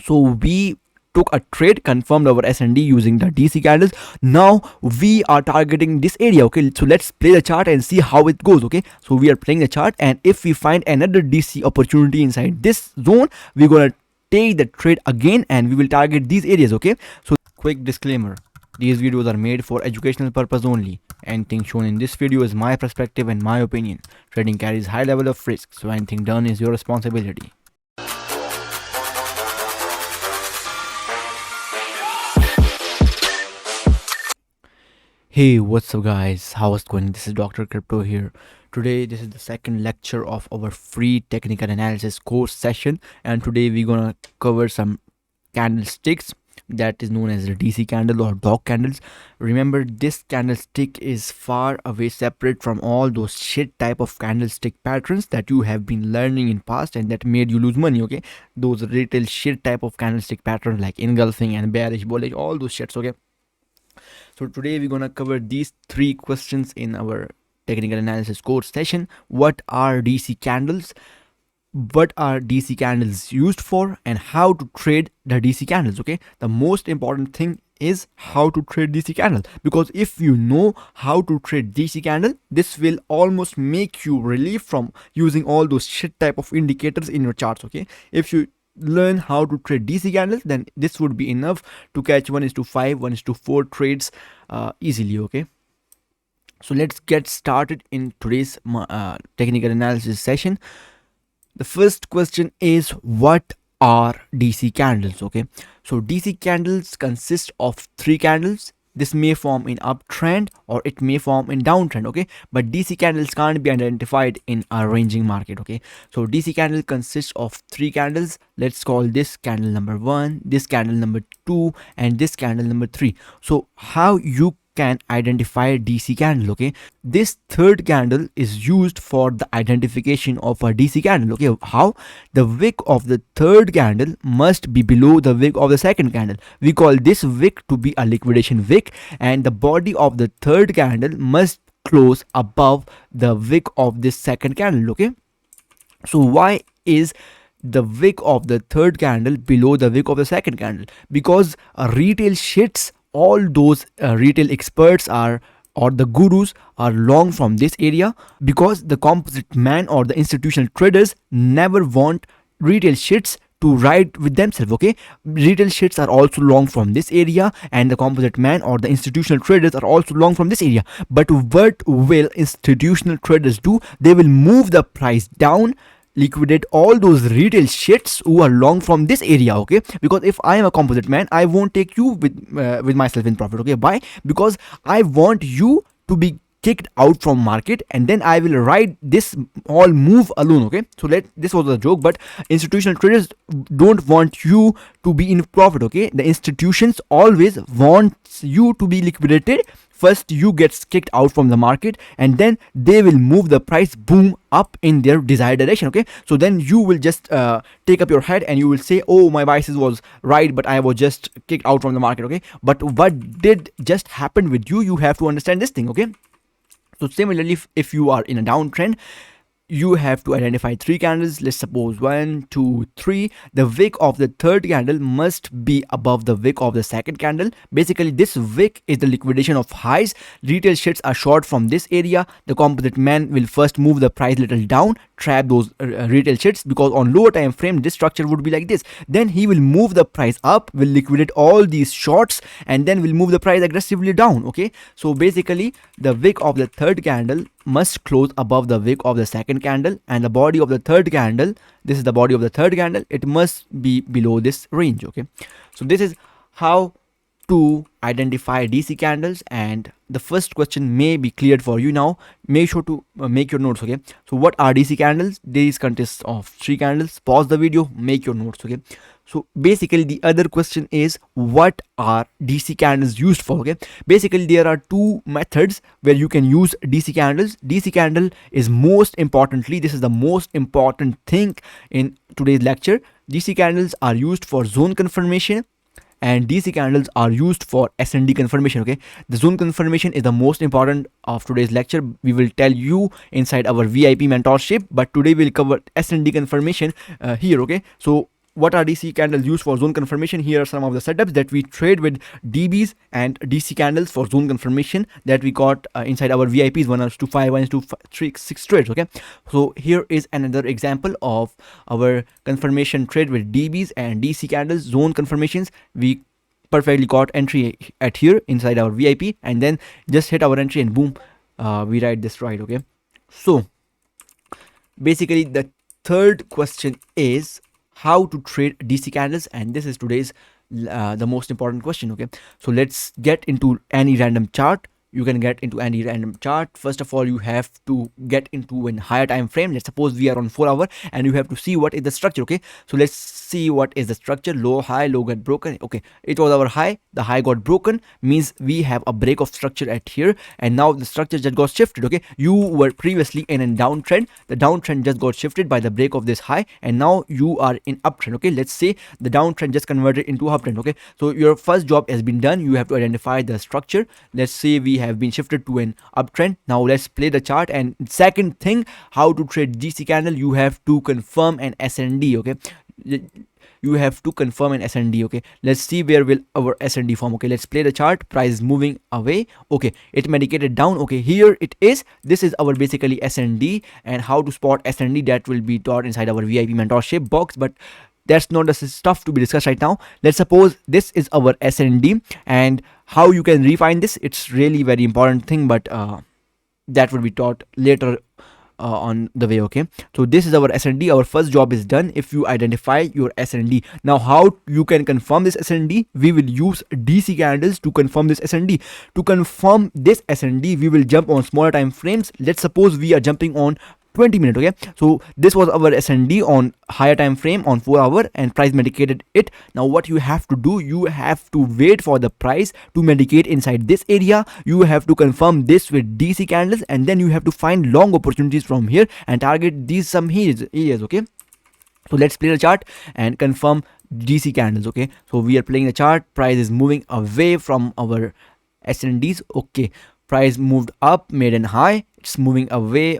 So we took a trade, confirmed our S&D using the DC candles. Now we are targeting this area. Okay, so let's play the chart and see how it goes. Okay, so we are playing the chart, and if we find another DC opportunity inside this zone, we're gonna take the trade again and we will target these areas. Okay, so quick disclaimer, these videos are made for educational purpose only. Anything shown in this video is my perspective and my opinion. Trading carries high level of risk, so anything done is your responsibility. Hey, what's up guys, how's it going? This is Dr. Crypto here. Today this is the second lecture of our free technical analysis course session, and today we're gonna cover some candlesticks that is known as the DC candle or dog candles. Remember, this candlestick is far away separate from all those shit type of candlestick patterns that you have been learning in past and that made you lose money. Okay, those retail shit type of candlestick patterns like engulfing and bearish, bullish, all those shits. Okay, so today we're gonna cover these three questions in our technical analysis course session. What are DC candles? What are DC candles used for, and how to trade the DC candles? Okay, the most important thing is how to trade DC candle, because if you know how to trade DC candle, this will almost make you relief from using all those shit type of indicators in your charts. Okay, if you learn how to trade DC candles, then this would be enough to catch 1:5, 1:4 trades easily. Okay, so let's get started in today's technical analysis session. The first question is, what are DC candles? Okay, so DC candles consist of three candles. This may form in uptrend or it may form in downtrend. Okay, but DC candles can't be identified in a ranging market. Okay, so DC candle consists of three candles. Let's call this candle number 1, this candle number 2, and this candle number 3. So how you can identify DC candle? Okay, this third candle is used for the identification of a DC candle. Okay, how? The wick of the third candle must be below the wick of the second candle. We call this wick to be a liquidation wick, and the body of the third candle must close above the wick of this second candle. Okay, so why is the wick of the third candle below the wick of the second candle? Because retail shits, all those retail experts are, or the gurus are long from this area, because the composite man or the institutional traders never want retail shits to ride with themselves. Okay, retail shits are also long from this area, and the composite man or the institutional traders are also long from this area. But what will institutional traders do? They will move the price down, liquidate all those retail shits who are long from this area. Okay, because if I am a composite man, I won't take you with myself in profit. Okay, why? Because I want you to be kicked out from market, and then I will ride this all move alone. Okay, so this was a joke, but institutional traders don't want you to be in profit. Okay, the institutions always wants you to be liquidated. First you get kicked out from the market, and then they will move the price boom up in their desired direction. Okay, so then you will just take up your head and you will say, oh, my biases was right, but I was just kicked out from the market. Okay, but what did just happen with you? You have to understand this thing. Okay, so similarly, if you are in a downtrend, you have to identify three candles. Let's suppose 1, 2, 3. The wick of the third candle must be above the wick of the second candle. Basically, this wick is the liquidation of highs. Retail shits are short from this area. The composite man will first move the price little down, trap those retail shits, because on lower time frame this structure would be like this. Then he will move the price up, will liquidate all these shorts, and then will move the price aggressively down. Okay, so basically the wick of the third candle must close above the wick of the second candle, and the body of the third candle, this is the body of the third candle, it must be below this range. Okay, so this is how to identify DC candles, and the first question may be cleared for you now. Make sure to make your notes. Okay, so what are DC candles? These consist of three candles. Pause the video, make your notes. Okay, so basically the other question is, what are DC candles used for? Okay, basically there are two methods where you can use DC candles. DC candle is most importantly, this is the most important thing in today's lecture. DC candles are used for zone confirmation, and DC candles are used for S&D confirmation. Okay, the zone confirmation is the most important of today's lecture. We will tell you inside our VIP mentorship, but today we'll cover S&D confirmation here. Okay, so what are DC candles used for zone confirmation? Here are some of the setups that we trade with DBs and DC candles for zone confirmation that we got inside our VIPs 1:5, 1:3, 6 trades. Okay, so here is another example of our confirmation trade with DBs and DC candles zone confirmations. We perfectly got entry at here inside our VIP and then just hit our entry and boom, we write this right. Okay, so basically the third question is how to trade DC candles, and this is today's the most important question. Okay, so let's get into any random chart. You can get into any random chart. First of all, you have to get into a higher time frame. Let's suppose we are on 4 hour and you have to see what is the structure. Okay, so let's see what is the structure. Low, high, low got broken. Okay, it was our high, the high got broken, means we have a break of structure at here, and now the structure just got shifted. Okay, you were previously in a downtrend, the downtrend just got shifted by the break of this high, and now you are in uptrend. Okay, let's say the downtrend just converted into uptrend. Okay, so your first job has been done. You have to identify the structure. Let's say we have been shifted to an uptrend. Now let's play the chart. And second thing, how to trade DC candle, you have to confirm an SND. Okay, you have to confirm an SND. Okay, let's see where will our SND form. Okay, let's play the chart. Price is moving away. Okay, it medicated down. Okay, here it is. This is our basically SND, and how to spot SND, that will be taught inside our VIP mentorship box, but that's not the stuff to be discussed right now. Let's suppose this is our SND, and how you can refine this, it's really very important thing, but that will be taught later on the way. Okay, so this is our SND. Our first job is done if you identify your SND. Now how you can confirm this SND? We will use DC candles to confirm this SND. To confirm this SND, we will jump on smaller time frames. Let's suppose we are jumping on 20 minutes. Okay, so this was our SND on higher time frame on 4 hour, and price medicated it. Now what you have to do, you have to wait for the price to medicate inside this area. You have to confirm this with DC candles, and then you have to find long opportunities from here and target these some areas. Okay, so let's play the chart and confirm DC candles. Okay, so we are playing the chart. Price is moving away from our SNDs. Okay, price moved up, made an high, it's moving away.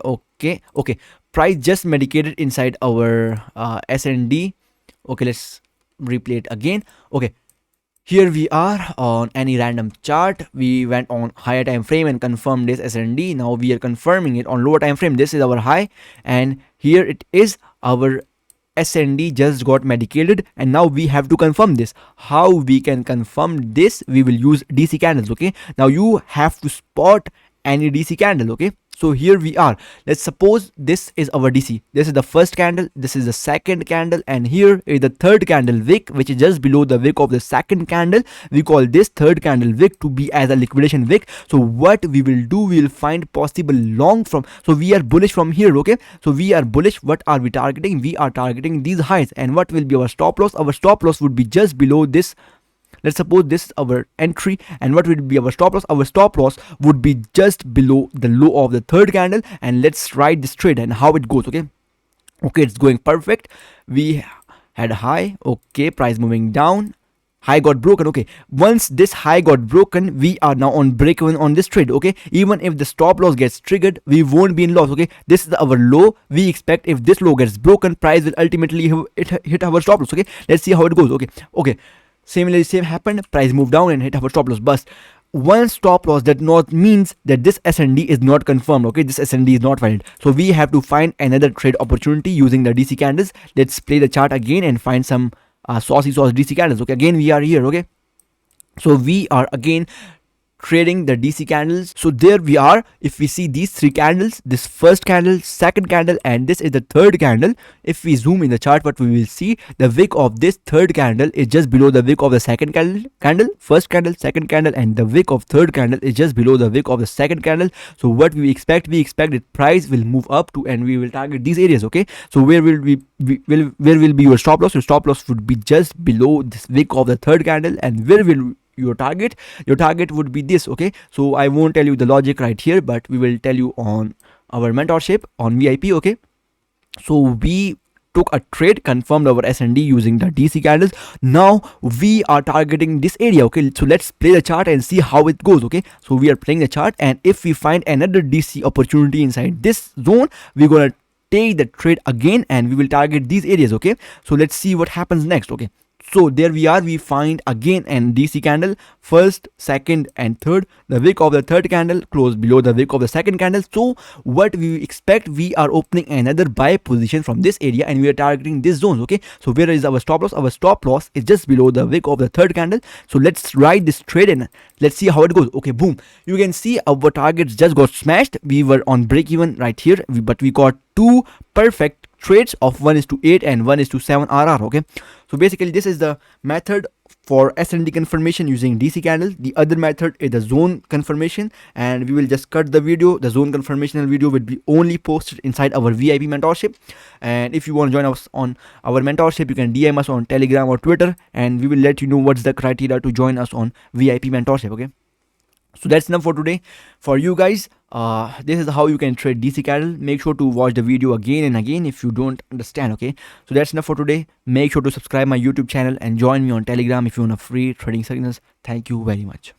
Okay, price just medicated inside our SND. Okay, let's replay it again. Okay, here we are on any random chart. We went on higher time frame and confirmed this SND. Now we are confirming it on lower time frame. This is our high, and here it is. Our SND just got medicated, and now we have to confirm this. How we can confirm this? We will use DC candles. Okay, now you have to spot any DC candle. Okay, so here we are. Let's suppose this is our DC. This is the first candle, this is the second candle, and here is the third candle wick, which is just below the wick of the second candle. We call this third candle wick to be as a liquidation wick. So what we will do, we will find possible long from, so we are bullish from here. Okay, so we are bullish. What are we targeting? We are targeting these highs. And what will be our stop loss? Our stop loss would be just below this. Let's suppose this is our entry, and what would be our stop loss? Our stop loss would be just below the low of the third candle. And let's write this trade and how it goes. Okay, it's going perfect. We had high. Okay, price moving down, high got broken. Okay, once this high got broken, we are now on break even on this trade. Okay, even if the stop loss gets triggered, we won't be in loss. Okay, this is our low. We expect if this low gets broken, price will ultimately hit our stop loss. Okay, let's see how it goes. Okay, similarly, same happened. Price moved down and hit our stop loss. But one stop loss that not means that this SND is not confirmed. Okay, this SND is not valid. So we have to find another trade opportunity using the DC candles. Let's play the chart again and find some saucy DC candles. Okay, again we are here. Okay, so we are again trading the DC candles. So there we are. If we see these three candles, this first candle, second candle, and this is the third candle. If we zoom in the chart, what we will see, the wick of this third candle is just below the wick of the second candle, first candle, second candle, and the wick of third candle is just below the wick of the second candle. So what we expect that price will move up to, and we will target these areas. Okay, so where will be your stop loss? Your stop loss would be just below this wick of the third candle. And where will your target would be this. Okay, so I won't tell you the logic right here, but we will tell you on our mentorship on VIP. Okay, so we took a trade, confirmed our SND using the DC candles. Now we are targeting this area. Okay, so let's play the chart and see how it goes. Okay, so we are playing the chart, and if we find another DC opportunity inside this zone, we're gonna take the trade again and we will target these areas. Okay, so let's see what happens next. Okay, so there we are, we find again an DC candle, first, second and third. The wick of the third candle closed below the wick of the second candle. So what we expect, we are opening another buy position from this area and we are targeting this zones. Okay, so where is our stop loss? Our stop loss is just below the wick of the third candle. So let's ride this trade and let's see how it goes. Okay, boom, you can see our targets just got smashed. We were on break even right here, but we got two perfect trades of 1:8 and 1:7 RR. Okay, so basically this is the method for SND confirmation using DC candle. The other method is the zone confirmation, and we will just cut the video. The zone confirmation video will be only posted inside our VIP mentorship, and if you want to join us on our mentorship, you can DM us on Telegram or Twitter and we will let you know what's the criteria to join us on VIP mentorship. Okay, so that's enough for today for you guys. This is how you can trade DC candle. Make sure to watch the video again and again if you don't understand. Okay, so that's enough for today. Make sure to subscribe my YouTube channel and join me on Telegram if you want a free trading signals. Thank you very much.